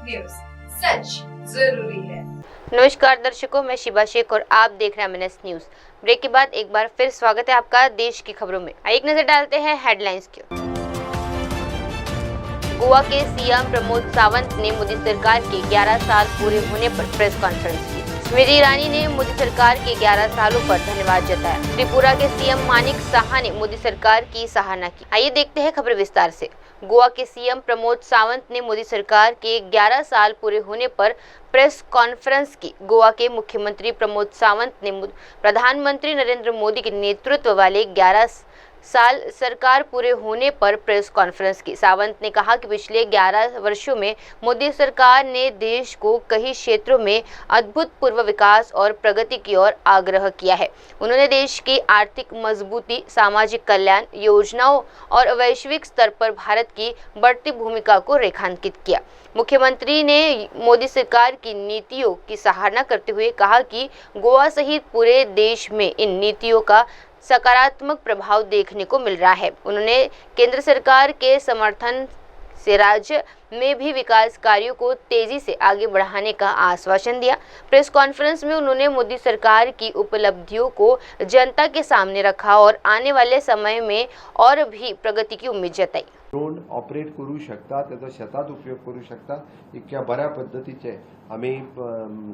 News, सच जरूरी है। नमस्कार दर्शकों, मैं शिबा शेख और आप देख रहे हैं MNS न्यूज। ब्रेक के बाद एक बार फिर स्वागत है आपका देश की खबरों में। एक नजर डालते हैं हेडलाइंस की। गोवा के सीएम प्रमोद सावंत ने मोदी सरकार के 11 साल पूरे होने पर प्रेस कॉन्फ्रेंस की। स्मृति ईरानी ने मोदी सरकार के 11 सालों पर धन्यवाद जताया। त्रिपुरा के सीएम मानिक साहा ने मोदी सरकार की सराहना की। आइए देखते हैं खबर विस्तार से। गोवा के सीएम प्रमोद सावंत ने मोदी सरकार के 11 साल पूरे होने पर प्रेस कॉन्फ्रेंस की। गोवा के मुख्यमंत्री प्रमोद सावंत ने प्रधानमंत्री नरेंद्र मोदी के नेतृत्व वाले 11 साल सरकार पूरे होने पर प्रेस कॉन्फ्रेंस की। सावंत ने कहा कि पिछले 11 वर्षों में मोदी सरकार ने देश को कई क्षेत्रों में अभूतपूर्व विकास और प्रगति की ओर आग्रह किया है। उन्होंने देश की आर्थिक मजबूती, सामाजिक कल्याण योजनाओं और वैश्विक स्तर पर भारत की बढ़ती भूमिका को रेखांकित किया। मुख्यमंत्री ने मोदी सरकार की नीतियों की सराहना करते हुए कहा कि गोवा सहित पूरे देश में इन नीतियों का सकारात्मक प्रभाव देखने को मिल रहा है। उन्होंने केंद्र सरकार के समर्थन से राज्य में भी विकास कार्यों को तेजी से आगे बढ़ाने का आश्वासन दिया। प्रेस कॉन्फ्रेंस में उन्होंने मोदी सरकार की उपलब्धियों को जनता के सामने रखा और आने वाले समय में और भी प्रगति की उम्मीद जताई। ड्रोन ऑपरेट करू शकता, त्याचा शेतात उपयोग करू शकता, इतक्या बऱ्या पद्धतीचे आम्ही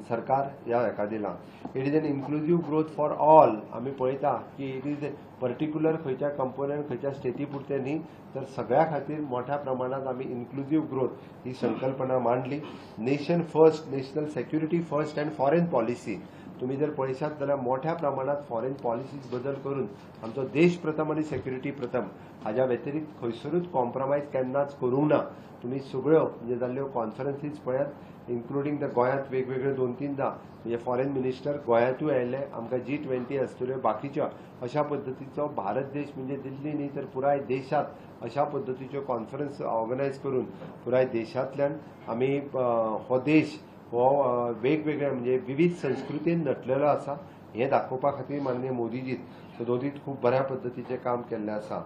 सरकार ह्या हेका दिला। It is an inclusive growth for all. आम्ही पळयता की इट इज पर्टिक्युलर खंयच्या कंपोनंट खंयच्या स्टेटी पुरते न्ही, तर सगळ्या खातीर मोठ्या प्रमाणात आम्ही इन्क्लुझिव्ह ग्रोथ ही संकल्पना मांडली। Nation first, national security first and foreign policy तुम्ही जर पळयशात जाल्यार मोठ्या प्रमाणात फॉरेन पॉलिसीज बदल करून आमचो देश प्रथम आणि सेक्युरिटी प्रथम हाज्या व्यतिरिक्त खंयसरूच कॉम्प्रोमायज केन्नाच करूंक ना। तुम्ही सगळ्यो म्हणजे जाल्ल्यो कॉन्फरन्सीज पळयात, इन्क्लुडींग द गोंयांत वेगवेगळे 2-3दा म्हणजे फॉरेन मिनिस्टर गोंयांतूय आयिल्ले, आमकां G20 आसतल्यो बाकीच्यो अशा पद्धतीचो भारत देश म्हणजे दिल्ली न्ही तर पुराय देशात अशा पद्धतीच्यो कॉन्फरन्स ऑर्गनायज करून पुराय देशांतल्यान आमी हो देश हो वेगवेगळ्या म्हणजे विविध संस्कृतीन नटलेलो आसा हे दाखोवपा खातीर माननीय मोदीजी सदोदीत खूब बऱ्या पद्धतीचें काम केल्लें आसा।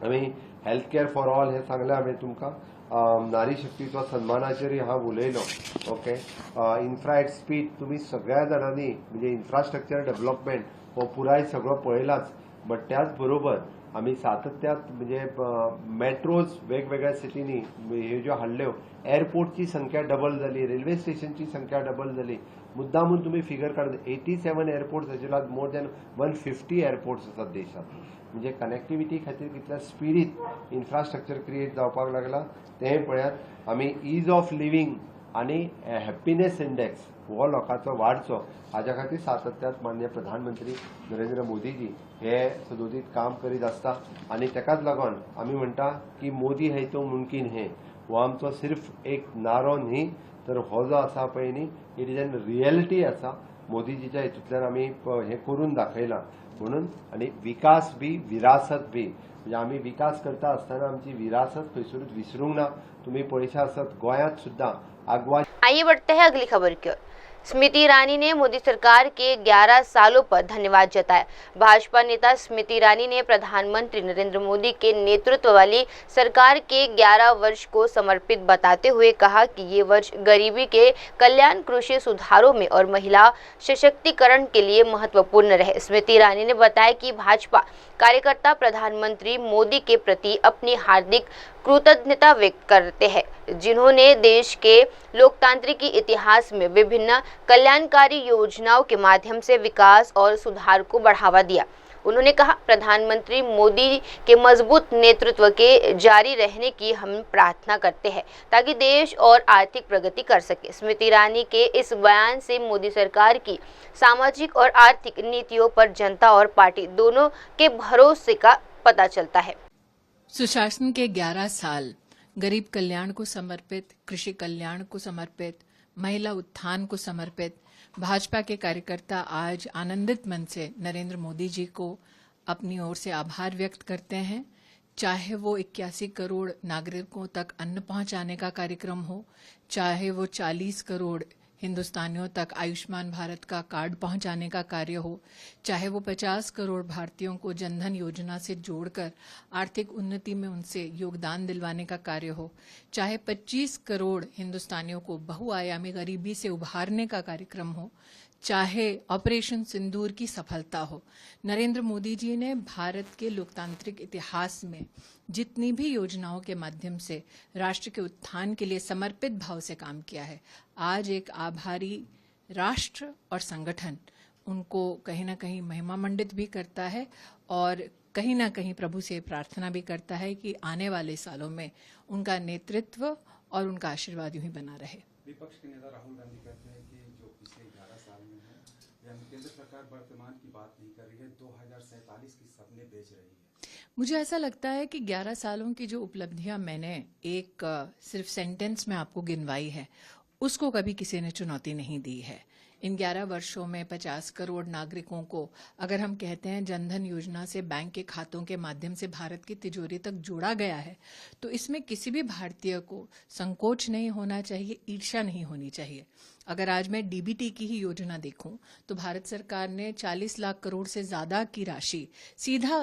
आमी हेल्थ केअर फॉर ऑल हे सांगलें हांवें तुमकां। नारी शक्तीचो सन्मानाचेर हांव उलयलो। ओके, इन्फ्रा एट स्पीड तुम्ही सगळ्या जाणांनी म्हणजे इन्फ्रास्ट्रक्चर डेव्हलपमेंट हो पुराय सगळो पळयलाच, बट त्याच बरोबर आम्ही सातत्यात म्हणजे मेट्रोज वेगवेगळ्या सिटीनी ह्यो ज्यो हाडल्यो, एअरपोर्टची संख्या डबल जाली, रेल्वे स्टेशनची संख्या डबल जाली। मुद्दामून तुम्ही फिगर काढून 87 एअरपोर्ट्स आशिल्ले, मोर दॅन 150 एअरपोर्ट्स आसात देशात। म्हणजे कनेक्टिविटी खातीर कितल्या स्पिडीत इन्फ्रास्ट्रक्चर क्रिएट जावपाक लागला तें पळयात। आमी ईज ऑफ लिव्हिंग आनी हॅपीनेस इंडेक्स हो लोकांचो वाडचो हाज्या खातीर सातत्यात माननीय प्रधानमंत्री नरेंद्र मोदीजी हे सदोदीत काम करीत आसता। आनी तेकाच लागून आमी म्हणटा की मोदी है तो मुमकीन है हो आमचो सिर्फ एक नारो न्ही, तर हो जो आसा पळय न्ही, इट इज एन रियलिटी आसा। मोदीजीच्या हितूंतल्यान आमी हे करून दाखयलां म्हणून। आनी विकास बी विरासत बी म्हणजे आमी विकास करता आसतना आमची विरासत खंयसरूच विसरूंक ना। तुम्ही पळयशा आसत गोंयांत सुद्दां आगवा। आइए बढ़ते हैं अगली खबर की ओर। स्मृति ईरानी ने मोदी सरकार के 11 सालों पर धन्यवाद जताया। भाजपा नेता स्मृति ईरानी ने प्रधानमंत्री नरेंद्र मोदी के नेतृत्व वाली सरकार के 11 वर्ष को समर्पित बताते हुए कहा कि ये वर्ष गरीबी के कल्याण, कृषि सुधारों में और महिला सशक्तिकरण के लिए महत्वपूर्ण रहे। स्मृति ईरानी ने बताया कि भाजपा कार्यकर्ता प्रधानमंत्री मोदी के प्रति अपनी हार्दिक कृतज्ञता व्यक्त करते हैं, जिन्होंने देश के लोकतांत्रिक इतिहास में विभिन्न कल्याणकारी योजनाओं के माध्यम से विकास और सुधार को बढ़ावा दिया। उन्होंने कहा, प्रधानमंत्री मोदी के मजबूत नेतृत्व के जारी रहने की हम प्रार्थना करते हैं ताकि देश और आर्थिक प्रगति कर सके। स्मृति ईरानी के इस बयान से मोदी सरकार की सामाजिक और आर्थिक नीतियों पर जनता और पार्टी दोनों के भरोसे का पता चलता है। सुशासन के 11 साल गरीब कल्याण को समर्पित, कृषि कल्याण को समर्पित, महिला उत्थान को समर्पित भाजपा के कार्यकर्ता आज आनंदित मन से नरेंद्र मोदी जी को अपनी ओर से आभार व्यक्त करते हैं। चाहे वो 81 करोड़ नागरिकों तक अन्न पहुंचाने का कार्यक्रम हो, चाहे वो 40 करोड़ हिंदुस्तानियों तक आयुष्मान भारत का कार्ड पहुंचाने का कार्य हो, चाहे वो 50 करोड़ भारतीयों को जनधन योजना से जोड़कर आर्थिक उन्नति में उनसे योगदान दिलवाने का कार्य हो, चाहे 25 करोड़ हिंदुस्तानियों को बहुआयामी गरीबी से उभारने का कार्यक्रम हो, चाहे ऑपरेशन सिंदूर की सफलता हो, नरेंद्र मोदी जी ने भारत के लोकतांत्रिक इतिहास में जितनी भी योजनाओं के माध्यम से राष्ट्र के उत्थान के लिए समर्पित भाव से काम किया है, आज एक आभारी राष्ट्र और संगठन उनको कहीं ना कहीं महिमा मंडित भी करता है और कहीं ना कहीं प्रभु से प्रार्थना भी करता है कि आने वाले सालों में उनका नेतृत्व और उनका आशीर्वाद यूं ही बना रहे। विपक्ष के नेता राहुल गांधी कहते हैं कि जो पिछले 11 साल में है, यानी केंद्र सरकार वर्तमान की बात नहीं कर रही है, 2047 की सपने बेच रही है। मुझे ऐसा लगता है कि 11 सालों की जो उपलब्धियां मैंने एक सिर्फ सेंटेंस में आपको गिनवाई है, उसको कभी किसी ने चुनौती नहीं दी है। इन 11 वर्षों में 50 करोड़ नागरिकों को अगर हम कहते हैं जनधन योजना से बैंक के खातों के माध्यम से भारत की तिजोरी तक जोड़ा गया है, तो इसमें किसी भी भारतीय को संकोच नहीं होना चाहिए, ईर्ष्या नहीं होनी चाहिए। अगर आज मैं डीबीटी की ही योजना देखूं तो भारत सरकार ने 40 लाख करोड़ से ज्यादा की राशि सीधा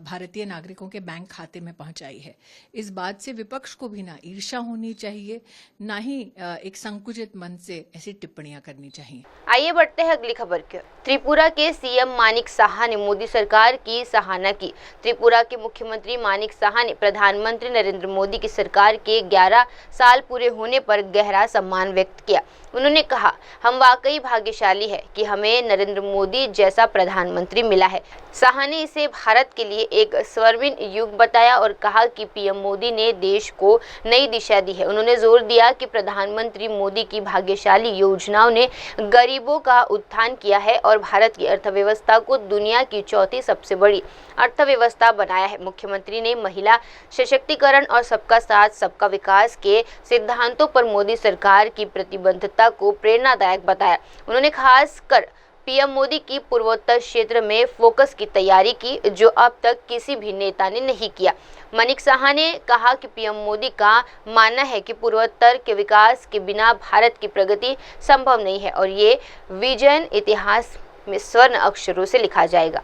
भारतीय नागरिकों के बैंक खाते में पहुंचाई है। इस बात से विपक्ष को भी ना ईर्ष्या होनी चाहिए, ना ही एक संकुचित मन से ऐसी टिप्पणियां करनी चाहिए। आइए बढ़ते हैं अगली खबर की। त्रिपुरा के सीएम मानिक साहा ने मोदी सरकार की सराहना की। त्रिपुरा के मुख्यमंत्री मानिक साहा ने प्रधानमंत्री नरेंद्र मोदी की सरकार के 11 साल पूरे होने पर गहरा सम्मान व्यक्त किया। उन्होंने कहा, हम वाकई भाग्यशाली है कि हमें नरेंद्र मोदी जैसा प्रधानमंत्री मिला है। साहा ने इसे भारत के लिए एक स्वर्णिम युग बताया और कहा कि पीएम मोदी ने देश को नई दिशा दी है। उन्होंने जोर दिया कि प्रधानमंत्री मोदी की भाग्यशाली योजनाओं ने गरीबों का उत्थान किया है और भारत की अर्थव्यवस्था को दुनिया की चौथी सबसे बड़ी अर्थव्यवस्था बनाया है। मुख्यमंत्री ने महिला सशक्तिकरण और सबका साथ सबका विकास के सिद्धांतों पर मोदी सरकार की प्रतिबद्धता को प्रेरणादायक बताया। उन्होंने खासकर पीएम मोदी की पूर्वोत्तर क्षेत्र में फोकस की तैयारी की, जो अब तक किसी भी नेता ने नहीं किया। मानिक साहा ने कहा कि पीएम मोदी का मानना है कि पूर्वोत्तर के विकास के बिना भारत की प्रगति संभव नहीं है और ये विजन इतिहास में स्वर्ण अक्षरों से लिखा जाएगा।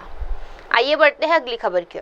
आइए बढ़ते हैं अगली खबर की।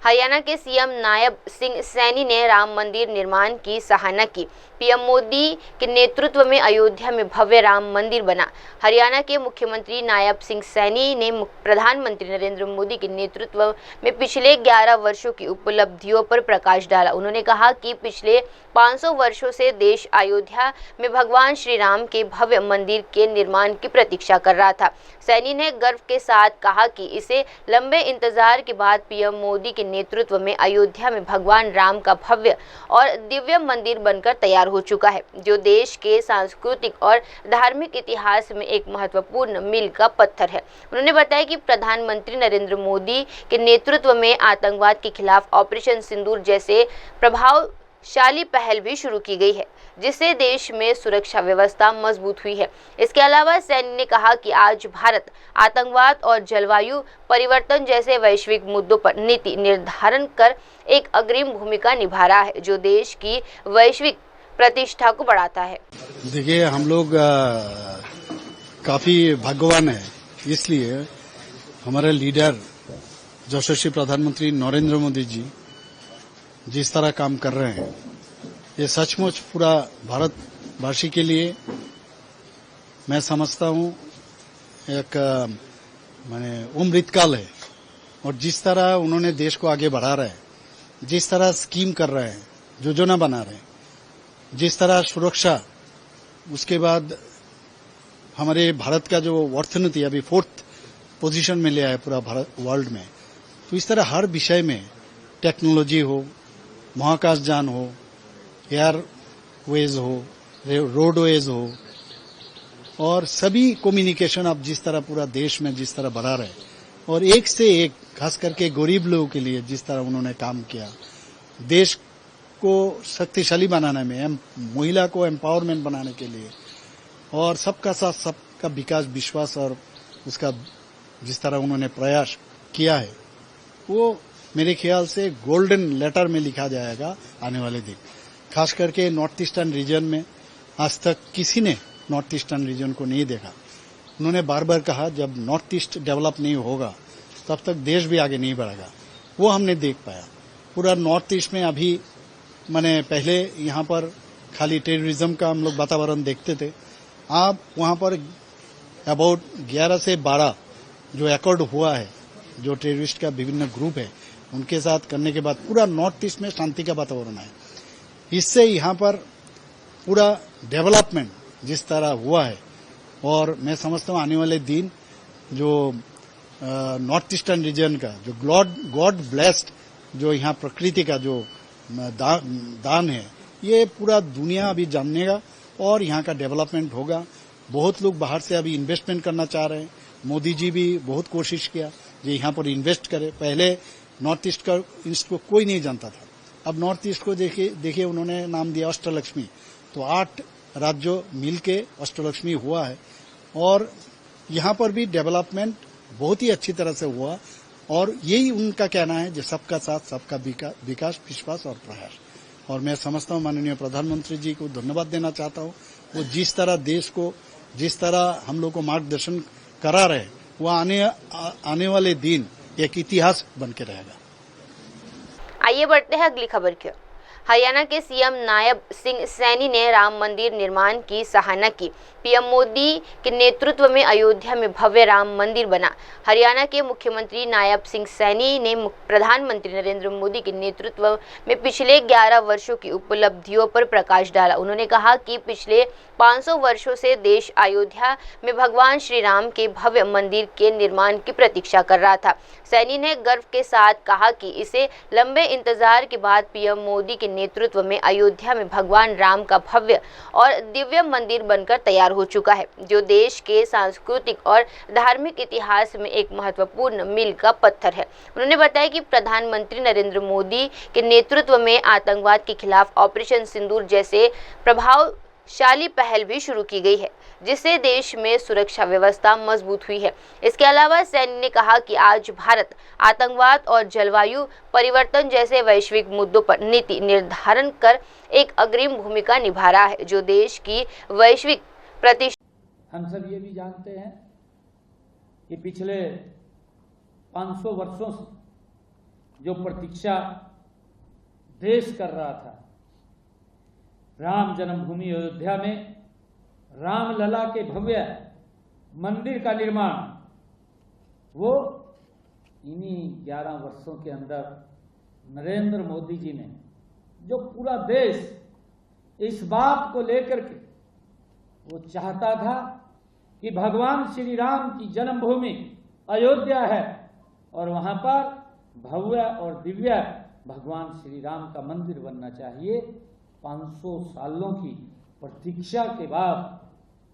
हरियाणा के सीएम नायब सिंह सैनी ने राम मंदिर निर्माण की सराहना की। पीएम मोदी के नेतृत्व में अयोध्या में भव्य राम मंदिर बना। हरियाणा के मुख्यमंत्री नायब सिंह सैनी ने प्रधानमंत्री नरेंद्र मोदी के नेतृत्व में पिछले 11 वर्षों की उपलब्धियों पर प्रकाश डाला। उन्होंने कहा कि पिछले 500 वर्षों से देश अयोध्या में भगवान श्री राम के भव्य मंदिर के निर्माण की प्रतीक्षा कर रहा था। सैनी ने गर्व के साथ कहा कि इसे लंबे इंतजार के बाद पीएम मोदी के नेतृत्व में अयोध्या में भगवान राम का भव्य और दिव्य मंदिर बनकर तैयार हो चुका है, जो देश के सांस्कृतिक और धार्मिक इतिहास में एक महत्वपूर्ण मील का पत्थर है। उन्होंने बताया कि प्रधानमंत्री नरेंद्र मोदी के नेतृत्व में आतंकवाद के खिलाफ ऑपरेशन सिंदूर जैसे प्रभावशाली पहल भी शुरू की गई है, जिससे देश में सुरक्षा व्यवस्था मजबूत हुई है। इसके अलावा सैनी ने कहा कि आज भारत आतंकवाद और जलवायु परिवर्तन जैसे वैश्विक मुद्दों पर नीति निर्धारण कर एक अग्रिम भूमिका निभा रहा है, जो देश की वैश्विक प्रतिष्ठा को बढ़ाता है। देखिए, हम लोग काफी भाग्यवान है, इसलिए हमारे लीडर यशस्वी प्रधानमंत्री नरेंद्र मोदी जी जिस तरह काम कर रहे हैं, ये सचमुच पूरा भारतवासी के लिए मैं समझता हूँ एक माने अमृतकाल है। और जिस तरह उन्होंने देश को आगे बढ़ा रहे हैं, जिस तरह स्कीम कर रहे हैं, योजना बना रहे हैं, जिस तरह सुरक्षा, उसके बाद हमारे भारत का जो अर्थनीति अभी 4th पोजीशन में ले आया पूरा भारत वर्ल्ड में, तो इस तरह हर विषय में टेक्नोलॉजी हो, महाकाशयान हो, एयरवेज हो, रोडवेज हो, और सभी कम्युनिकेशन आप जिस तरह पूरा देश में जिस तरह बढ़ा रहे, और एक से एक खास करके गरीब लोगों के लिए जिस तरह उन्होंने काम किया, देश को शक्तिशाली बनाने में, महिला को एम्पावरमेंट बनाने के लिए, और सबका साथ सबका विकास विश्वास, और उसका जिस तरह उन्होंने प्रयास किया है, वो मेरे ख्याल से गोल्डन लेटर में लिखा जाएगा आने वाले दिन। खास करके नॉर्थ ईस्टर्न रीजन में आज तक किसी ने नॉर्थ ईस्टर्न रीजन को नहीं देखा। उन्होंने बार बार कहा जब नॉर्थ ईस्ट डेवलप नहीं होगा तब तक देश भी आगे नहीं बढ़ेगा। वो हमने देख पाया। पूरा नॉर्थ ईस्ट में अभी मैंने पहले यहाँ पर खाली टेररिज्म का हम लोग वातावरण देखते थे। अब वहाँ पर अबाउट 11 से 12 जो एकॉर्ड हुआ है, जो टेररिस्ट का विभिन्न ग्रुप है उनके साथ करने के बाद पूरा नॉर्थ ईस्ट में शांति का वातावरण है। इससे यहाँ पर पूरा डेवलपमेंट जिस तरह हुआ है, और मैं समझता हूँ आने वाले दिन जो नॉर्थ ईस्टर्न रीजन का जो गॉड ब्लेस्ड जो यहाँ प्रकृति का जो दान है, ये पूरा दुनिया अभी जानेगा और यहाँ का डेवलपमेंट होगा। बहुत लोग बाहर से अभी इन्वेस्टमेंट करना चाह रहे हैं। मोदी जी भी बहुत कोशिश किया जो यहाँ पर इन्वेस्ट करे। पहले नॉर्थ ईस्ट को कोई नहीं जानता था। अब नॉर्थ ईस्ट को देखिए उन्होंने नाम दिया अष्टलक्ष्मी। तो 8 राज्यों मिलके अष्टलक्ष्मी हुआ है और यहाँ पर भी डेवलपमेंट बहुत ही अच्छी तरह से हुआ। और यही उनका कहना है जो सबका साथ सबका विकास, विश्वास और प्रयास। और मैं समझता हूँ माननीय प्रधानमंत्री जी को धन्यवाद देना चाहता हूँ। वो जिस तरह देश को, जिस तरह हम लोग को मार्गदर्शन करा रहे, वो आने वाले दिन एक इतिहास बन के रहेगा। आइए बढ़ते हैं अगली खबर की। हरियाणा के सीएम नायब सिंह सैनी ने राम मंदिर निर्माण की सराहना की। पीएम मोदी के नेतृत्व में अयोध्या में भव्य राम मंदिर बना। हरियाणा के मुख्यमंत्री नायब सिंह सैनी ने प्रधानमंत्री नरेंद्र मोदी के नेतृत्व में पिछले 11 वर्षों की उपलब्धियों पर प्रकाश डाला। उन्होंने कहा कि पिछले 500 वर्षों से देश अयोध्या में भगवान श्री राम के भव्य मंदिर के निर्माण की प्रतीक्षा कर रहा था। सैनी ने गर्व के साथ कहा कि इसे लंबे इंतजार के बाद पीएम मोदी के नेतृत्व में अयोध्या में भगवान राम का भव्य और दिव्य मंदिर बनकर तैयार हो चुका है, जो देश के सांस्कृतिक और धार्मिक इतिहास में एक महत्वपूर्ण मील का पत्थर है। उन्होंने बताया कि प्रधानमंत्री नरेंद्र मोदी के नेतृत्व में आतंकवाद के खिलाफ ऑपरेशन सिंदूर जैसे प्रभावशाली पहल भी शुरू की गई है, जिससे देश में सुरक्षा व्यवस्था मजबूत हुई है। इसके अलावा सैनी ने कहा कि आज भारत आतंकवाद और जलवायु परिवर्तन जैसे वैश्विक मुद्दों पर नीति निर्धारण कर एक अग्रिम भूमिका निभा रहा है, जो देश की वैश्विक हम सब ये भी जानते हैं कि पिछले 500 वर्षों से जो प्रतीक्षा देश कर रहा था, राम जन्मभूमि अयोध्या में रामलला के भव्य मंदिर का निर्माण, वो इन्हीं 11 वर्षों के अंदर नरेंद्र मोदी जी ने, जो पूरा देश इस बात को लेकर के वो चाहता था कि भगवान श्री राम की जन्मभूमि अयोध्या है और वहां पर भव्य और दिव्य भगवान श्री राम का मंदिर बनना चाहिए। 500 सालों की प्रतीक्षा के बाद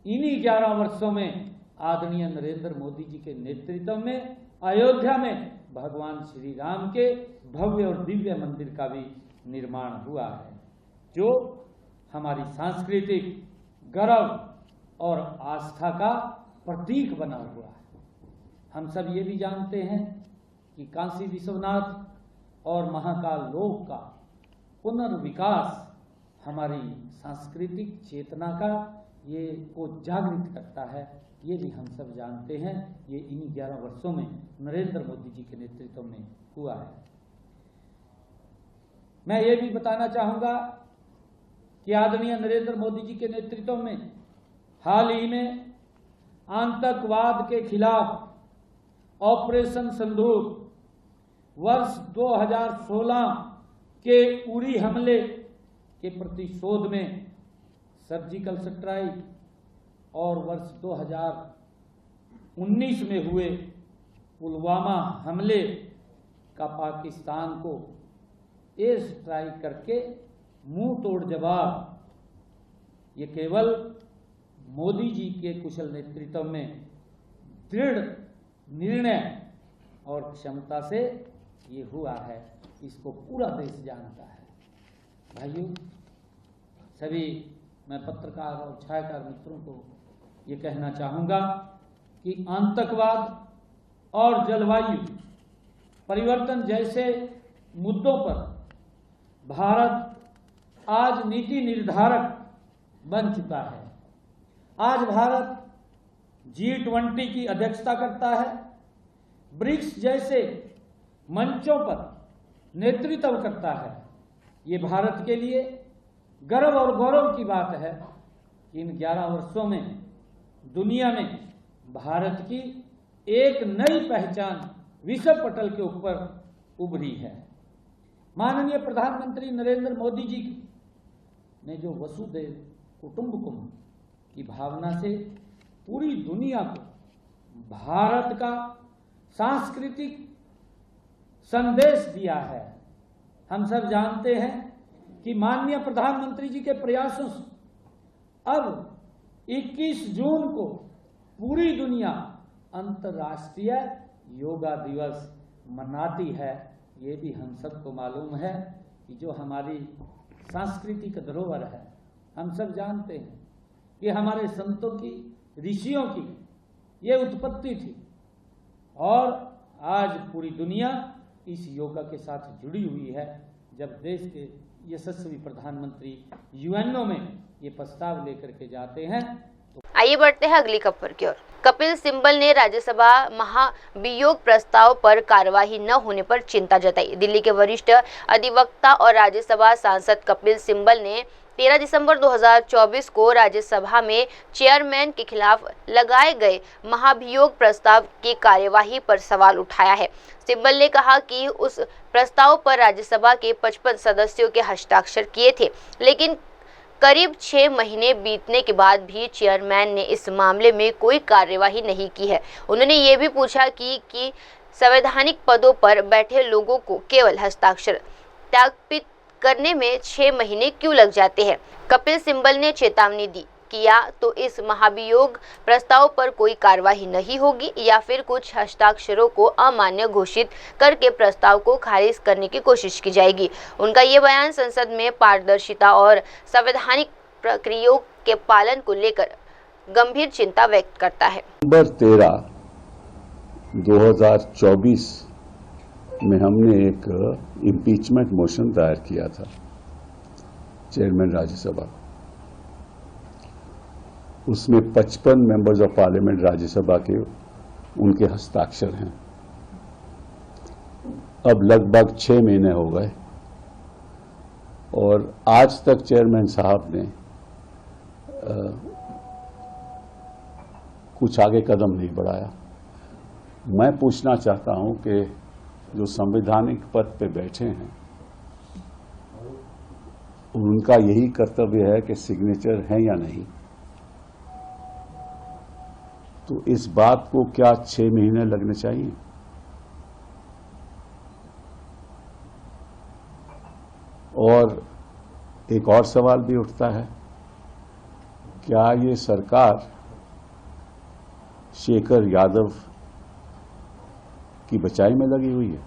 इन्हीं 11 वर्षों में आदरणीय नरेंद्र मोदी जी के नेतृत्व में अयोध्या में भगवान श्री राम के भव्य और दिव्य मंदिर का भी निर्माण हुआ है, जो हमारी सांस्कृतिक गौरव और आस्था का प्रतीक बना हुआ है। हम सब ये भी जानते हैं कि काशी विश्वनाथ और महाकाल लोक का पुनर्विकास हमारी सांस्कृतिक चेतना का ये को जागृत करता है। ये भी हम सब जानते हैं। ये इन्हीं 11 वर्षों में नरेंद्र मोदी जी के नेतृत्व में हुआ है। मैं ये भी बताना चाहूंगा कि आदरणीय नरेंद्र मोदी जी के नेतृत्व में हाल ही में आतंकवाद के खिलाफ ऑपरेशन सिंदूर, वर्ष 2016 के उरी हमले के प्रतिशोध में सर्जिकल स्ट्राइक और वर्ष 2019 में हुए पुलवामा हमले का पाकिस्तान को एयर स्ट्राइक करके मुंह तोड़ जवाब, ये केवल मोदी जी के कुशल नेतृत्व में दृढ़ निर्णय और क्षमता से ये हुआ है। इसको पूरा देश जानता है। भाइयों, सभी मैं पत्रकार और छायाकार मित्रों को ये कहना चाहूंगा कि आतंकवाद और जलवायु परिवर्तन जैसे मुद्दों पर भारत आज नीति निर्धारक बन चुका है आज भारत G20 की अध्यक्षता करता है, ब्रिक्स जैसे मंचों पर नेतृत्व करता है। ये भारत के लिए गर्व और गौरव की बात है कि इन 11 वर्षों में दुनिया में भारत की एक नई पहचान विश्व पटल के ऊपर उभरी है। माननीय प्रधानमंत्री नरेंद्र मोदी जी ने जो वसुधैव कुटुंबकम की भावना से पूरी दुनिया को भारत का सांस्कृतिक संदेश दिया है। हम सब जानते हैं कि माननीय प्रधानमंत्री जी के प्रयासों से अब 21 जून को पूरी दुनिया अंतर्राष्ट्रीय योगा दिवस मनाती है। ये भी हम सबको मालूम है कि जो हमारी सांस्कृतिक धरोहर है, हम सब जानते हैं कि हमारे संतों की, ऋषियों की ये उत्पत्ति थी और आज पूरी दुनिया इस योगा के साथ जुड़ी हुई है। जब देश के यशस्वी प्रधानमंत्री यूएनओ में ये प्रस्ताव लेकर के जाते हैं। आइए बढ़ते हैं अगली खबर की ओर। कपिल सिब्बल ने राज्यसभा महाभियोग प्रस्ताव पर कार्यवाही न होने पर चिंता जताई। दिल्ली के वरिष्ठ अधिवक्ता और राज्यसभा सांसद कपिल सिब्बल ने 13 दिसंबर 2024 को राज्यसभा में चेयरमैन के खिलाफ लगाए गए महाभियोग प्रस्ताव की कार्यवाही पर सवाल उठाया है। सिब्बल ने कहा कि उस प्रस्ताव पर राज्यसभा के 55 सदस्यों के हस्ताक्षर किए थे, लेकिन करीब 6 महीने बीतने के बाद भी चेयरमैन ने इस मामले में कोई कार्यवाही नहीं की है। उन्होंने ये भी पूछा कि संवैधानिक पदों पर बैठे लोगों को केवल हस्ताक्षर त्यागपित करने में 6 महीने क्यों लग जाते हैं। कपिल सिब्बल ने चेतावनी दी कि या तो इस महाभियोग प्रस्ताव पर कोई कार्यवाही नहीं होगी या फिर कुछ हस्ताक्षरों को अमान्य घोषित करके प्रस्ताव को खारिज करने की कोशिश की जाएगी। उनका ये बयान संसद में पारदर्शिता और संवैधानिक प्रक्रियाओं के पालन को लेकर गंभीर चिंता व्यक्त करता है। नवंबर 13, 2024 में हमने एक इम्पीचमेंट मोशन दायर किया था चेयरमैन राज्यसभा। उसमें 55 मेंबर्स ऑफ पार्लियामेंट राज्यसभा के उनके हस्ताक्षर हैं। अब लगभग 6 महीने हो गए और आज तक चेयरमैन साहब ने कुछ आगे कदम नहीं बढ़ाया। मैं पूछना चाहता हूं कि जो संवैधानिक पद पे बैठे हैं उनका यही कर्तव्य है कि सिग्नेचर है या नहीं, तो इस बात को क्या 6 महीने लगने चाहिए? और एक और सवाल भी उठता है, क्या ये सरकार शेखर यादव की बचाई में लगी हुई है?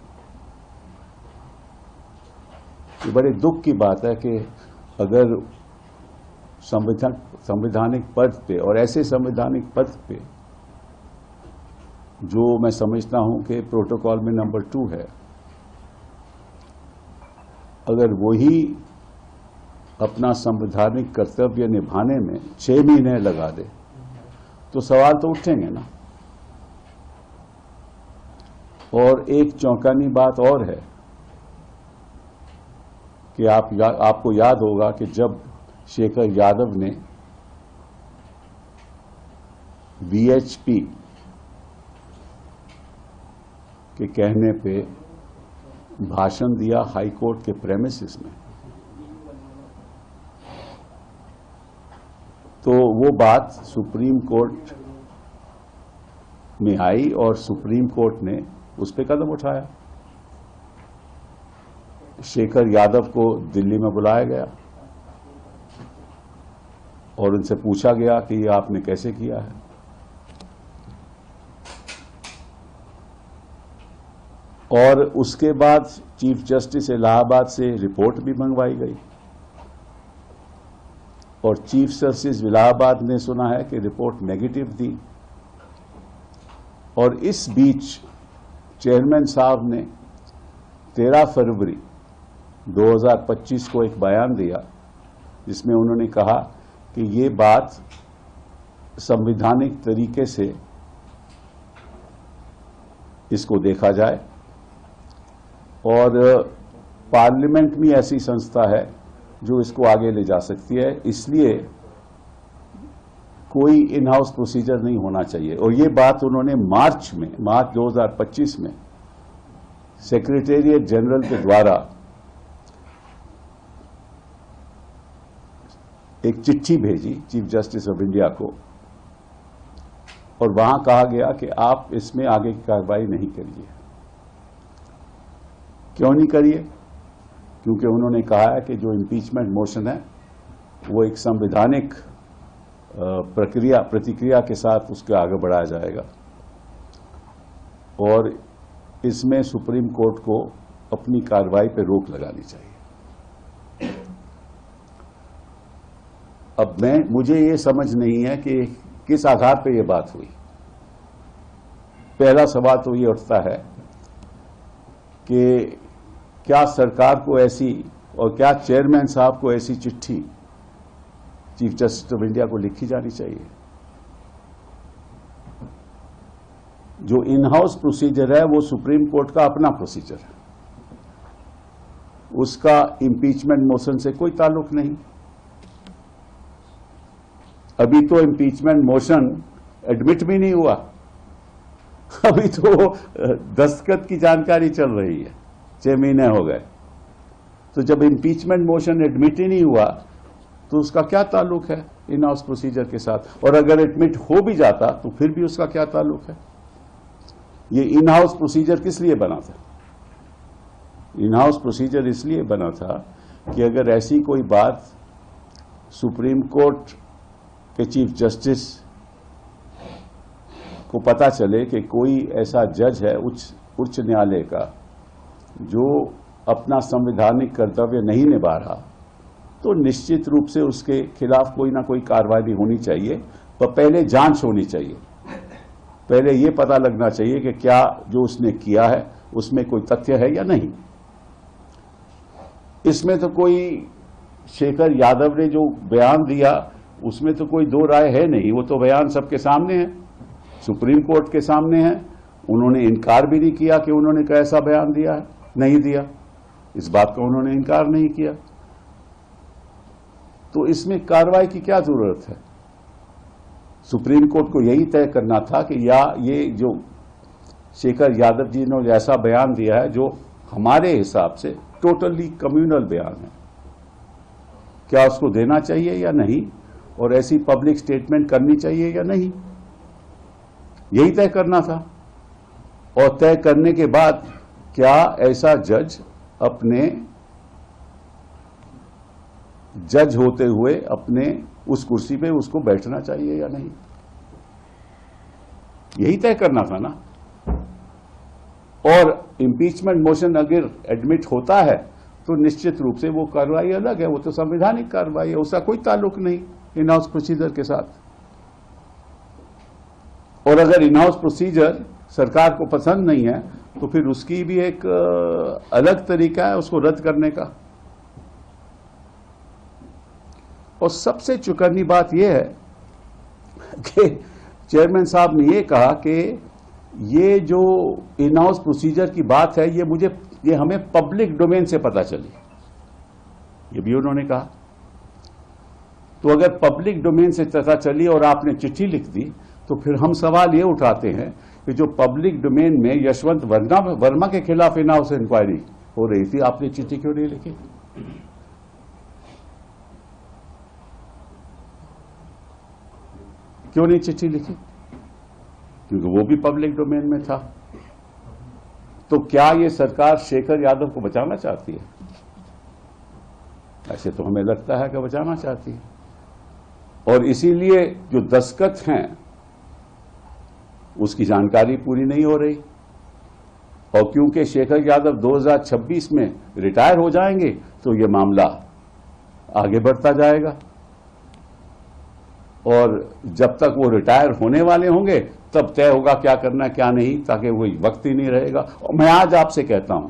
ये बड़े दुख की बात है कि अगर संवैधानिक पद पे और ऐसे संवैधानिक पद पे जो मैं समझता हूं कि प्रोटोकॉल में नंबर 2 है, अगर वही अपना संवैधानिक कर्तव्य निभाने में 6 महीने लगा दे तो सवाल तो उठेंगे ना। और एक चौंकानी बात और है कि आपको याद होगा कि जब शेखर यादव ने वीएचपी के कहने पे भाषण दिया हाई कोर्ट के प्रेमिसेस में, तो वो बात सुप्रीम कोर्ट में आई और सुप्रीम कोर्ट ने उस पर कदम उठाया। शेखर यादव को दिल्ली में बुलाया गया और उनसे पूछा गया कि ये आपने कैसे किया है। और उसके बाद चीफ जस्टिस इलाहाबाद से रिपोर्ट भी मंगवाई गई और चीफ जस्टिस इलाहाबाद ने सुना है कि रिपोर्ट नेगेटिव दी। और इस बीच चेयरमैन साहब ने 13 फरवरी 2025 को एक बयान दिया जिसमें उन्होंने कहा कि ये बात संवैधानिक तरीके से इसको देखा जाए और पार्लियामेंट भी ऐसी संस्था है जो इसको आगे ले जा सकती है, इसलिए कोई इन हाउस प्रोसीजर नहीं होना चाहिए। और ये बात उन्होंने मार्च 2025 में सेक्रेटेरिएट जनरल के द्वारा एक चिट्ठी भेजी चीफ जस्टिस ऑफ इंडिया को, और वहां कहा गया कि आप इसमें आगे की कार्रवाई नहीं करिए। क्यों नहीं करिए? क्योंकि उन्होंने कहा है कि जो इम्पीचमेंट मोशन है वो एक संवैधानिक प्रतिक्रिया के साथ उसके आगे बढ़ाया जाएगा और इसमें सुप्रीम कोर्ट को अपनी कार्रवाई पर रोक लगानी चाहिए। अब मुझे ये समझ नहीं है कि किस आधार पर यह बात हुई। पहला सवाल तो ये उठता है कि क्या सरकार को ऐसी और क्या चेयरमैन साहब को ऐसी चिट्ठी चीफ जस्टिस ऑफ इंडिया को लिखी जानी चाहिए? जो इन हाउस प्रोसीजर है वो सुप्रीम कोर्ट का अपना प्रोसीजर है, उसका इम्पीचमेंट मोशन से कोई ताल्लुक नहीं। अभी तो इम्पीचमेंट मोशन एडमिट भी नहीं हुआ, अभी तो दस्तखत की जानकारी चल रही है, 6 महीने हो गए। तो जब इम्पीचमेंट मोशन एडमिट ही नहीं हुआ तो उसका क्या ताल्लुक है इन हाउस प्रोसीजर के साथ? और अगर एडमिट हो भी जाता तो फिर भी उसका क्या ताल्लुक है? ये इन हाउस प्रोसीजर किस लिए बना था? इन हाउस प्रोसीजर इसलिए बना था कि अगर ऐसी कोई बात सुप्रीम कोर्ट के चीफ जस्टिस को पता चले कि कोई ऐसा जज है उच्च न्यायालय का जो अपना संवैधानिक कर्तव्य नहीं निभा रहा, तो निश्चित रूप से उसके खिलाफ कोई ना कोई कार्रवाई होनी चाहिए। पर पहले जांच होनी चाहिए, पहले ये पता लगना चाहिए कि क्या जो उसने किया है उसमें कोई तथ्य है या नहीं। इसमें तो कोई शेखर यादव ने जो बयान दिया उसमें तो कोई दो राय है नहीं, वो तो बयान सबके सामने है, सुप्रीम कोर्ट के सामने है। उन्होंने इनकार भी नहीं किया कि उन्होंने कैसा बयान दिया है, नहीं दिया, इस बात का उन्होंने इनकार नहीं किया। तो इसमें कार्रवाई की क्या जरूरत है? सुप्रीम कोर्ट को यही तय करना था कि या ये जो शेखर यादव जी ने ऐसा बयान दिया है जो हमारे हिसाब से टोटली कम्युनल बयान है, क्या उसको देना चाहिए या नहीं, और ऐसी पब्लिक स्टेटमेंट करनी चाहिए या नहीं, यही तय करना था। और तय करने के बाद क्या ऐसा जज अपने जज होते हुए अपने उस कुर्सी पे उसको बैठना चाहिए या नहीं, यही तय करना था ना। और इम्पीचमेंट मोशन अगर एडमिट होता है तो निश्चित रूप से वो कार्रवाई अलग है, वो तो संवैधानिक कार्रवाई है, उसका कोई ताल्लुक नहीं इन हाउस प्रोसीजर के साथ। और अगर इन हाउस प्रोसीजर सरकार को पसंद नहीं है तो फिर उसकी भी एक अलग तरीका है उसको रद्द करने का। और सबसे चुकन्नी बात यह है कि चेयरमैन साहब ने यह कहा कि ये जो इन हाउस प्रोसीजर की बात है ये हमें पब्लिक डोमेन से पता चली, ये भी उन्होंने कहा। तो अगर पब्लिक डोमेन से पता चली और आपने चिट्ठी लिख दी तो फिर हम सवाल ये उठाते हैं कि जो पब्लिक डोमेन में यशवंत वर्मा के खिलाफ इन हाउस इंक्वायरी हो रही थी, आपने चिट्ठी क्यों नहीं लिखी? क्यों नहीं चिट्ठी लिखी? क्योंकि वो भी पब्लिक डोमेन में था। तो क्या ये सरकार शेखर यादव को बचाना चाहती है? ऐसे तो हमें लगता है कि बचाना चाहती है। और इसीलिए जो दस्तखत हैं उसकी जानकारी पूरी नहीं हो रही। और क्योंकि शेखर यादव 2026 में रिटायर हो जाएंगे तो ये मामला आगे बढ़ता जाएगा, और जब तक वो रिटायर होने वाले होंगे तब तय होगा क्या करना क्या नहीं, ताकि वही वक्त ही नहीं रहेगा। और मैं आज आपसे कहता हूं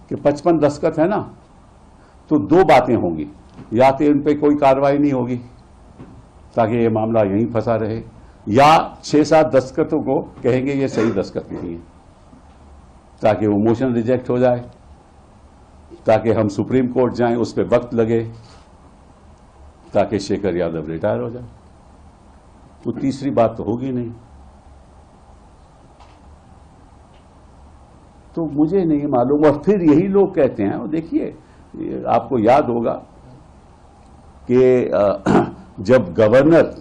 कि 55 दस्तखत है ना, तो दो बातें होंगी, या तो इन पे कोई कार्रवाई नहीं होगी ताकि ये मामला यहीं फंसा रहे, या 6-7 दस्तखतों को कहेंगे ये सही दस्तखत नहीं है, ताकि वो मोशन रिजेक्ट हो जाए, ताकि हम सुप्रीम कोर्ट जाएं, उस पर वक्त लगे, ताकि शेखर यादव रिटायर हो जाए। तो तीसरी बात तो होगी नहीं। तो मुझे नहीं मालूम। और फिर यही लोग कहते हैं, और देखिए आपको याद होगा कि जब गवर्नर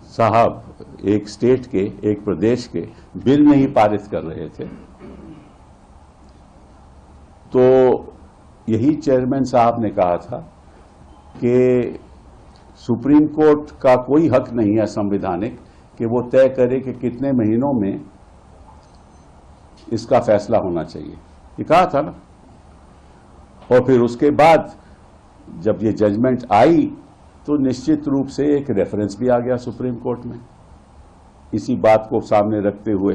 साहब एक स्टेट के, एक प्रदेश के बिल नहीं पारित कर रहे थे, तो यही चेयरमैन साहब ने कहा था कि सुप्रीम कोर्ट का कोई हक नहीं है संवैधानिक कि वो तय करे कि कितने महीनों में इसका फैसला होना चाहिए। ये कहा था ना। और फिर उसके बाद जब ये जजमेंट आई तो निश्चित रूप से एक रेफरेंस भी आ गया सुप्रीम कोर्ट में, इसी बात को सामने रखते हुए।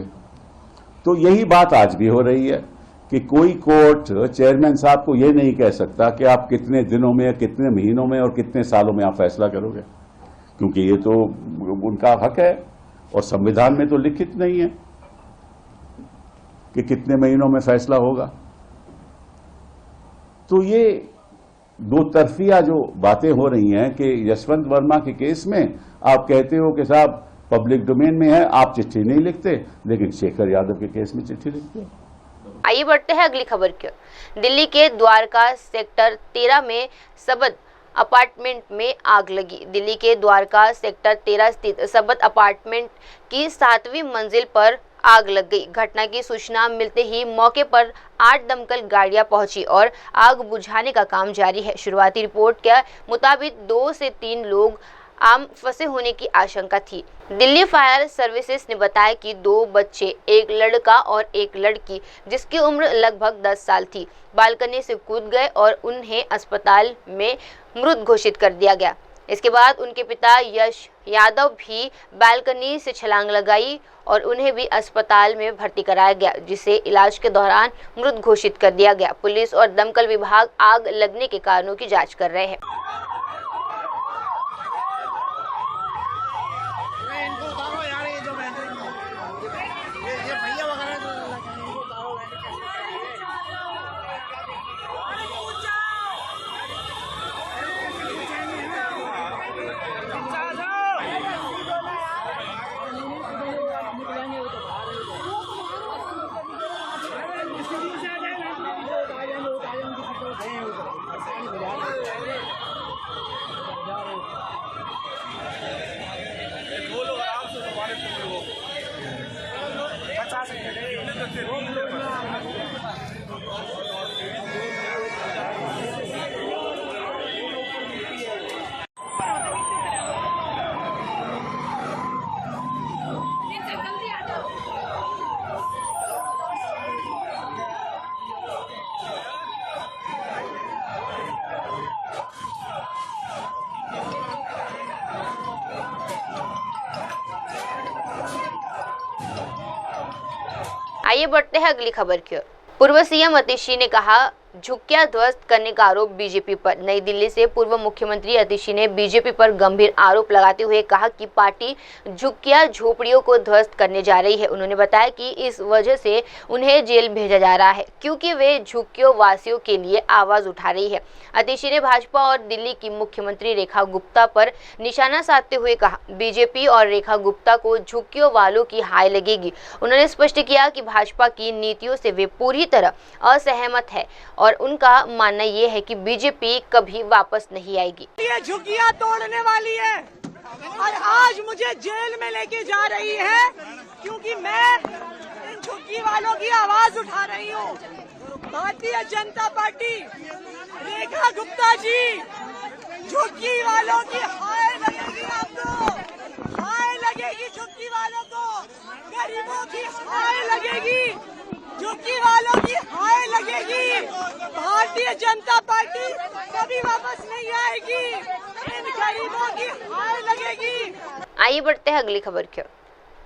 तो यही बात आज भी हो रही है कि कोई कोर्ट चेयरमैन साहब को यह नहीं कह सकता कि आप कितने दिनों में, कितने महीनों में और कितने सालों में आप फैसला करोगे, क्योंकि ये तो उनका हक है और संविधान में तो लिखित नहीं है कि कितने महीनों में फैसला होगा। तो ये दो तरफिया जो बातें हो रही हैं कि यशवंत वर्मा के केस में आप कहते हो कि साहब पब्लिक डोमेन में है, आप चिट्ठी नहीं लिखते, लेकिन शेखर यादव के केस में चिट्ठी लिखते हैं। आइए बढ़ते हैं अगली खबर की ओर। दिल्ली के द्वारका सेक्टर 13 में सबद अपार्टमेंट में आग लगी। दिल्ली के द्वारका सेक्टर 13 स्थित सबद अपार्टमेंट की 7वीं मंजिल पर आग लग गई। घटना की सूचना मिलते ही मौके पर 8 दमकल गाड़ियां पहुंची और आग बुझाने का काम जारी है। शुरुआती रिपोर्ट के मुताबिक 2 से 3 लोग आम फंसे होने की आशंका थी। दिल्ली फायर सर्विसेज ने बताया कि 2 बच्चे, एक लड़का और एक लड़की, जिसकी उम्र लगभग 10 साल थी, बालकनी से कूद गए और उन्हें अस्पताल में मृत घोषित कर दिया गया। इसके बाद उनके पिता यश यादव भी बालकनी से छलांग लगाई और उन्हें भी अस्पताल में भर्ती कराया गया, जिसे इलाज के दौरान मृत घोषित कर दिया गया। पुलिस और दमकल विभाग आग लगने के कारणों की जांच कर रहे हैं। आइए बढ़ते हैं अगली खबर की ओर। पूर्व सीएम अतिशी ने कहा, झुग्गियां ध्वस्त करने का आरोप बीजेपी पर। नई दिल्ली से पूर्व मुख्यमंत्री अतिशी ने बीजेपी पर गंभीर आरोप लगाते हुए कहा कि पार्टी झुग्गियां झोपड़ियों को ध्वस्त करने जा रही है। उन्होंने बताया कि इस वजह से उन्हें जेल भेजा जा रहा है, क्योंकि वे झुग्गियों वासियों के लिए आवाज उठा रही है। अतिशी ने भाजपा और दिल्ली की मुख्यमंत्री रेखा गुप्ता पर निशाना साधते हुए कहा, बीजेपी और रेखा गुप्ता को झुग्गियों वालों की हाय लगेगी। उन्होंने स्पष्ट किया कि भाजपा की नीतियों से वे पूरी तरह असहमत है और उनका मानना ये है कि बीजेपी कभी वापस नहीं आएगी। ये झुग्गियां तोड़ने वाली है और आज मुझे जेल में लेके जा रही है, क्योंकि मैं इन झुग्गी वालों की आवाज उठा रही हूँ। भारतीय जनता पार्टी, रेखा गुप्ता जी, झुग्गी वालों की हाय लगेगी, आपको हाय लगेगी, झुग्गी वालों को, गरीबों की हाय लगेगी, झुग्गी वालों की हाय लगेगी। भारतीय जनता पार्टी कभी वापस नहीं आएगी, इन गरीबों की हाय लगेगी। आइए बढ़ते हैं अगली खबर की ओर।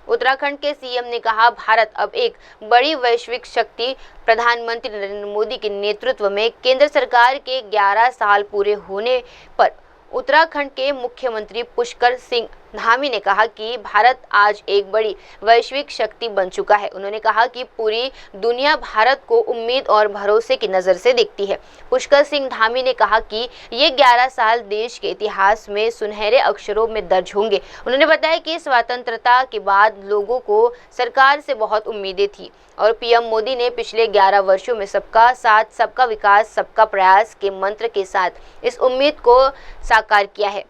उत्तराखंड के सीएम ने कहा, भारत अब एक बड़ी वैश्विक शक्ति। प्रधानमंत्री नरेंद्र मोदी के नेतृत्व में केंद्र सरकार के 11 साल पूरे होने पर उत्तराखंड के मुख्यमंत्री पुष्कर सिंह धामी ने कहा कि भारत आज एक बड़ी वैश्विक शक्ति बन चुका है। उन्होंने कहा कि पूरी दुनिया भारत को उम्मीद और भरोसे की नज़र से देखती है। पुष्कर सिंह धामी ने कहा कि ये 11 साल देश के इतिहास में सुनहरे अक्षरों में दर्ज होंगे। उन्होंने बताया कि स्वतंत्रता के बाद लोगों को सरकार से बहुत उम्मीदें थी और पीएम मोदी ने पिछले 11 वर्षों में सबका साथ, सबका विकास, सबका प्रयास के मंत्र के साथ इस उम्मीद को साकार किया है।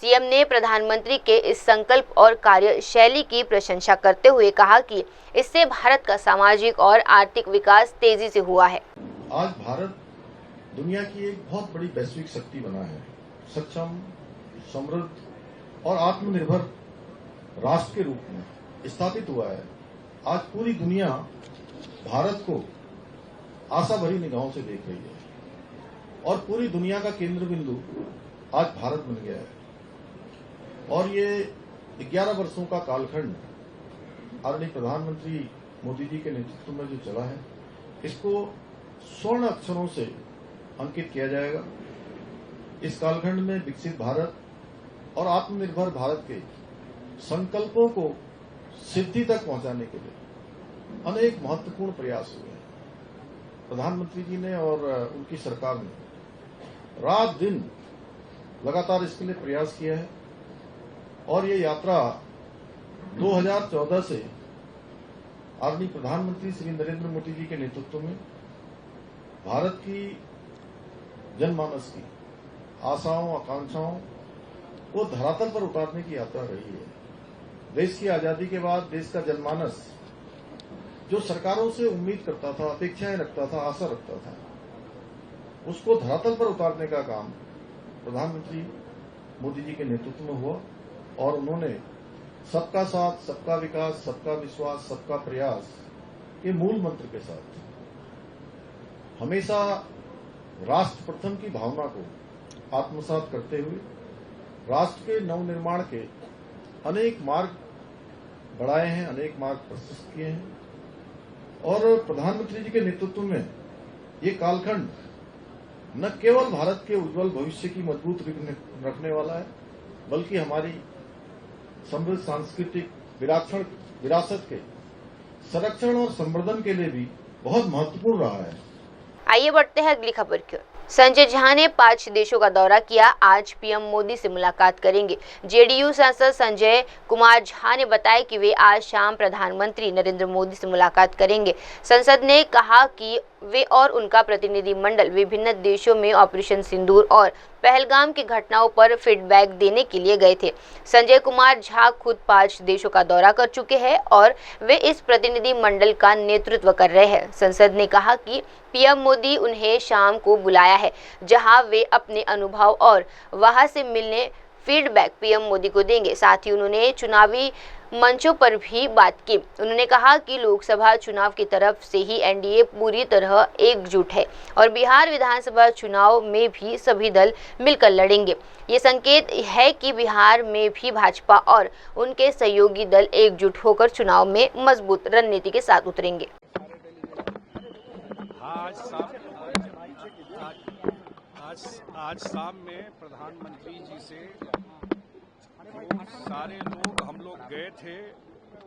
सीएम ने प्रधानमंत्री के इस संकल्प और कार्यशैली की प्रशंसा करते हुए कहा कि इससे भारत का सामाजिक और आर्थिक विकास तेजी से हुआ है। आज भारत दुनिया की एक बहुत बड़ी वैश्विक शक्ति बना है। सक्षम, समृद्ध और आत्मनिर्भर राष्ट्र के रूप में स्थापित हुआ है। आज पूरी दुनिया भारत को आशा भरी निगाहों से देख रही है और पूरी दुनिया का केंद्र बिंदु आज भारत बन गया है। और ये 11 वर्षों का कालखंड आदरणीय प्रधानमंत्री मोदी जी के नेतृत्व में जो चला है, इसको स्वर्ण अक्षरों से अंकित किया जाएगा। इस कालखंड में विकसित भारत और आत्मनिर्भर भारत के संकल्पों को सिद्धि तक पहुंचाने के लिए अनेक महत्वपूर्ण प्रयास हुए हैं। प्रधानमंत्री जी ने और उनकी सरकार ने रात दिन लगातार इसके लिए प्रयास किया है और ये यात्रा 2014 से आदरणीय प्रधानमंत्री श्री नरेंद्र मोदी जी के नेतृत्व में भारत की जनमानस की आशाओं, आकांक्षाओं को धरातल पर उतारने की यात्रा रही है। देश की आजादी के बाद देश का जनमानस जो सरकारों से उम्मीद करता था, अपेक्षाएं रखता था, आशा रखता था, उसको धरातल पर उतारने का काम प्रधानमंत्री मोदी जी के नेतृत्व में हुआ और उन्होंने सबका साथ, सबका विकास, सबका विश्वास, सबका प्रयास के मूल मंत्र के साथ हमेशा राष्ट्र प्रथम की भावना को आत्मसात करते हुए राष्ट्र के नवनिर्माण के अनेक मार्ग बढ़ाए हैं, अनेक मार्ग प्रशस्त किए हैं और प्रधानमंत्री जी के नेतृत्व में ये कालखंड न केवल भारत के उज्जवल भविष्य की मजबूत रखने वाला है, बल्कि हमारी समृद्ध सांस्कृतिक विरासत के संरक्षण और संवर्धन के लिए भी बहुत महत्वपूर्ण रहा है। आइए बढ़ते हैं अगली खबर की ओर। संजय झा ने 5 देशों का दौरा किया, आज पीएम मोदी से मुलाकात करेंगे। जेडीयू सांसद संजय कुमार झा ने बताया कि वे आज शाम प्रधानमंत्री नरेंद्र मोदी से मुलाकात करेंगे। संसद ने कहा कि वे और उनका प्रतिनिधिमंडल विभिन्न देशों में ऑपरेशन सिंदूर और पहलगाम की घटनाओं पर फीडबैक देने के लिए गए थे। संजय कुमार झा खुद 5 देशों का दौरा कर चुके हैं और वे इस प्रतिनिधिमंडल का नेतृत्व कर रहे हैं। संसद ने कहा कि पीएम मोदी उन्हें शाम को बुलाया है, जहां वे अपने अनुभव और वहां से मिलने फीडबैक पीएम मोदी को देंगे। साथ ही उन्होंने चुनावी मंचों पर भी बात की। उन्होंने कहा कि लोकसभा चुनाव की तरफ से ही एनडीए पूरी तरह एकजुट है और बिहार विधानसभा चुनाव में भी सभी दल मिलकर लड़ेंगे। ये संकेत है कि बिहार में भी भाजपा और उनके सहयोगी दल एकजुट होकर चुनाव में मजबूत रणनीति के साथ उतरेंगे। आज शाम में प्रधानमंत्री जी से सारे लोग हम लोग गए थे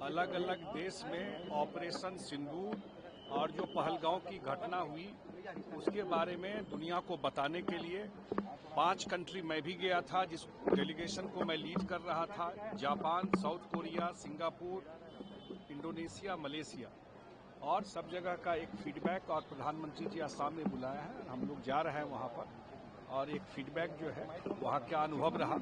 अलग अलग देश में ऑपरेशन सिंदूर और जो पहलगांव की घटना हुई उसके बारे में दुनिया को बताने के लिए 5 कंट्री मैं भी गया था, जिस डेलीगेशन को मैं लीड कर रहा था। Japan, south Korea, Singapore, Indonesia, Malaysia और सब जगह का एक फीडबैक और प्रधानमंत्री जी आसाम में बुलाया है। हम लोग जा रहे हैं वहाँ पर और एक फीडबैक जो है वहाँ क्या अनुभव रहा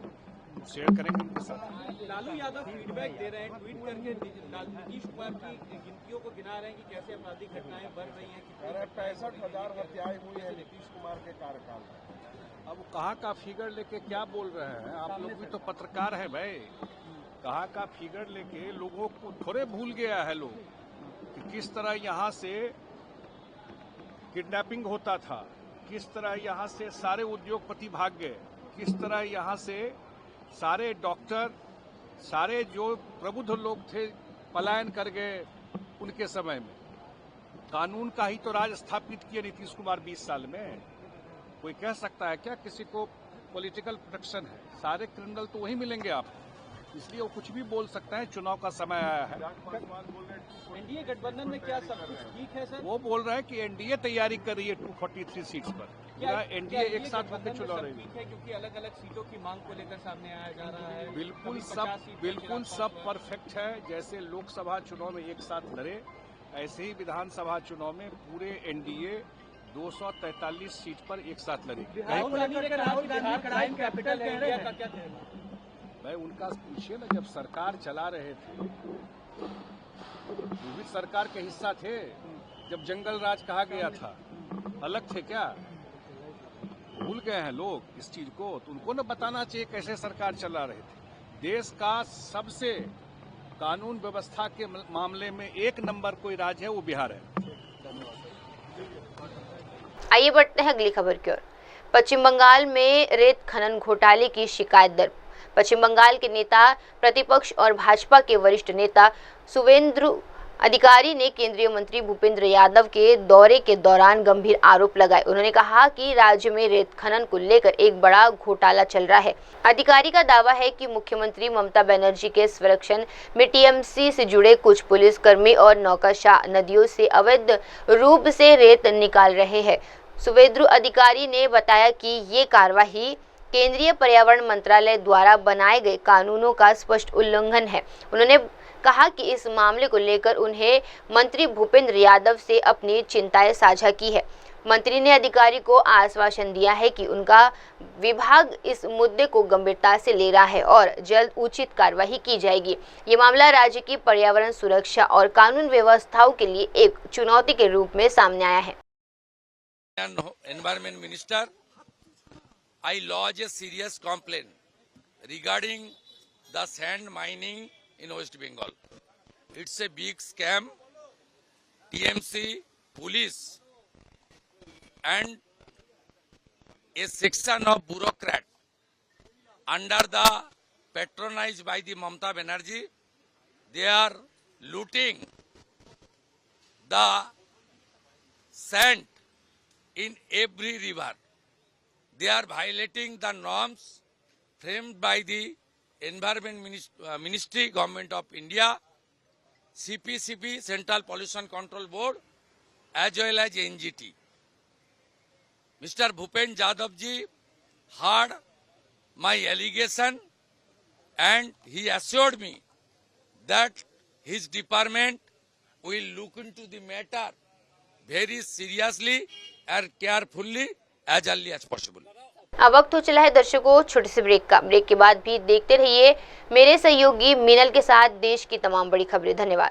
शेयर करेंगे उनके साथ। लालू यादव फीडबैक दे रहे हैं, ट्वीट करके नीतीश कुमार की गिनतियों को गिना रहे हैं कि कैसे आपराधिक घटनाएं बढ़ रही हैं। 65,000 हत्याएं हुई है नीतीश कुमार के कार्यकाल में। अब वो कहाँ का फिगर लेके क्या बोल रहे हैं? आप लोग भी तो पत्रकार है भाई। कहाँ का फिगर लेके लोगों को थोड़े भूल गया है लोग कि किस तरह यहाँ से किडनैपिंग होता था, किस तरह यहाँ से सारे उद्योगपति भाग गए, किस तरह यहाँ से सारे डॉक्टर, सारे जो प्रबुद्ध लोग थे पलायन कर गए उनके समय में। कानून का ही तो राज स्थापित किए नीतीश कुमार 20 साल में। कोई कह सकता है क्या किसी को पॉलिटिकल प्रोटेक्शन है, सारे क्रिमिनल तो वही मिलेंगे आपको, इसलिए वो कुछ भी बोल सकते हैं। चुनाव का समय आया है। एनडीए गठबंधन में क्या सब कुछ ठीक है सर? वो बोल रहे हैं कि एनडीए तैयारी कर रही है 243 सीट्स पर। क्या एनडीए एक साथ होकर चुनाव रही है? क्योंकि अलग अलग सीटों की मांग को लेकर सामने आया जा रहा है। बिल्कुल सब परफेक्ट है। जैसे लोकसभा चुनाव में एक साथ लड़े, ऐसे ही विधानसभा चुनाव में पूरे एनडीए 243 सीट पर एक साथ लड़ेगी। मैं उनका पूछिए ना, जब सरकार चला रहे थे, वो भी सरकार के हिस्सा थे। जब जंगल राज कहा गया था, अलग थे क्या? भूल गए हैं लोग इस चीज को, तो उनको न बताना चाहिए कैसे सरकार चला रहे थे। देश का सबसे कानून व्यवस्था के मामले में एक नंबर कोई राज्य है, वो बिहार है। आइए बढ़ते हैं अगली खबर की ओर। पश्चिम बंगाल में रेत खनन घोटाले की शिकायत दर्ज। पश्चिम बंगाल के नेता प्रतिपक्ष और भाजपा के वरिष्ठ नेता शुवेंदु अधिकारी ने केंद्रीय मंत्री भूपेंद्र यादव के दौरे के दौरान गंभीर आरोप लगाए। उन्होंने कहा कि राज्य में रेत खनन को लेकर एक बड़ा घोटाला चल रहा है। अधिकारी का दावा है कि मुख्यमंत्री ममता बनर्जी के संरक्षण में टीएमसी से जुड़े कुछ पुलिसकर्मी और नौकरशाह नदियों से अवैध रूप से रेत निकाल रहे हैं। शुवेंदु अधिकारी ने बताया कि ये कार्यवाही केंद्रीय पर्यावरण मंत्रालय द्वारा बनाए गए कानूनों का स्पष्ट उल्लंघन है। उन्होंने कहा कि इस मामले को लेकर उन्हें मंत्री भूपेंद्र यादव से अपनी चिंताएं साझा की है। मंत्री ने अधिकारी को आश्वासन दिया है कि उनका विभाग इस मुद्दे को गंभीरता से ले रहा है और जल्द उचित कार्रवाई की जाएगी। ये मामला राज्य की पर्यावरण सुरक्षा और कानून व्यवस्थाओं के लिए एक चुनौती के रूप में सामने आया है। Environment Minister, I lodge a serious complaint regarding the sand mining in West Bengal. It's a big scam. TMC, police and a section of bureaucrat under the patronage by the Mamata Banerjee, they are looting the sand in every river. They are violating the norms framed by the Environment Ministry, Government of India, CPCB, Central Pollution Control Board, as well as NGT. Mr. Bhupen Yadav ji heard my allegation and he assured me that his department will look into the matter very seriously and carefully as early as possible. अब वक्त हो चला है दर्शकों छोटे से break का। Break के बाद भी देखते रहिए मेरे सहयोगी मीनल के साथ देश की तमाम बड़ी खबरें। धन्यवाद।